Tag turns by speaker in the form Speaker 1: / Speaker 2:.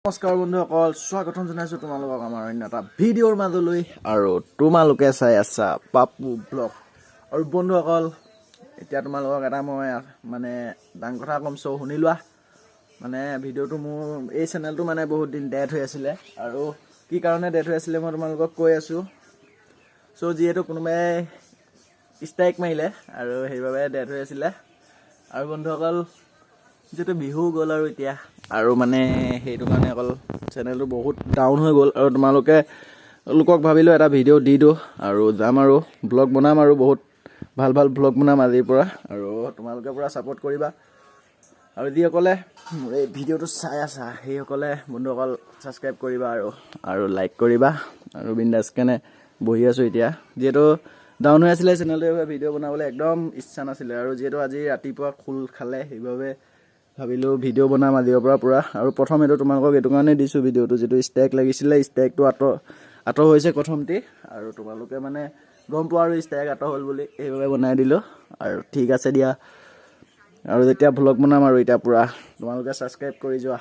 Speaker 1: নমস্কাৰ বন্ধুসকল, স্বাগতম জনাইছোঁ তোমালোকক আমাৰ অন্য এটা ভিডিঅ'ৰ মাজলৈ। আৰু তোমালোকে চাই আছা পাপু ব্লগ। আৰু বন্ধুসকল, এতিয়া তোমালোকক এটা মই মানে ডাঙৰ কথা ক'ম, শুনি লোৱা। মানে ভিডিঅ'টো মোৰ এই চেনেলটো মানে বহুত দিন ডেড হৈ আছিলে, আৰু কি কাৰণে ডেড হৈ আছিলে মই তোমালোকক কৈ আছোঁ। যিহেতু কোনোবাই ষ্ট্ৰাইক মাৰিলে আৰু সেইবাবে ডেড হৈ আছিলে। আৰু বন্ধুসকল, যিহেতু বিহু গ'ল আৰু এতিয়া আৰু মানে সেইটো কাৰণে অকল চেনেলটো বহুত ডাউন হৈ গ'ল। আৰু লোকক ভাবিলোঁ এটা ভিডিঅ' দি দিওঁ আৰু যাম আৰু ব্লগ বনাম আৰু বহুত ভাল ভাল ব্লগ বনাম আজিৰ পৰা। আৰু তোমালোকে পূৰা ছাপোৰ্ট কৰিবা। আৰু যিসকলে এই ভিডিঅ'টো চাই আছা সেইসকলে বন্ধুসকল ছাবস্ক্ৰাইব কৰিবা আৰু লাইক কৰিবা। আৰু বিন্দাছকেনে বহি আছোঁ এতিয়া, যিহেতু ডাউন হৈ আছিলে চেনেলটোৰ ভিডিঅ' বনাবলৈ একদম ইচ্ছা নাছিলে। আৰু যিহেতু আজি ৰাতিপুৱা খোল খালে সেইবাবে ভাবিলোঁ ভিডিঅ' বনাম আজিৰ পৰা পূৰা। আৰু প্ৰথম এইটো তোমালোকক এইটো কাৰণে দিছোঁ ভিডিঅ'টো, যিটো ষ্ট্ৰাইক লাগিছিলে ষ্ট্ৰাইকটো আঁতৰ হৈছে প্ৰথমতে। আৰু তোমালোকে মানে গম পোৱা আৰু ষ্ট্ৰাইক আঁতৰ হ'ল বুলি, সেইবাবে বনাই দিলোঁ। আৰু ঠিক আছে দিয়া, আৰু যেতিয়া ভ্লগ বনাম আৰু এতিয়া পূৰা তোমালোকে ছাবস্ক্ৰাইব কৰি যোৱা।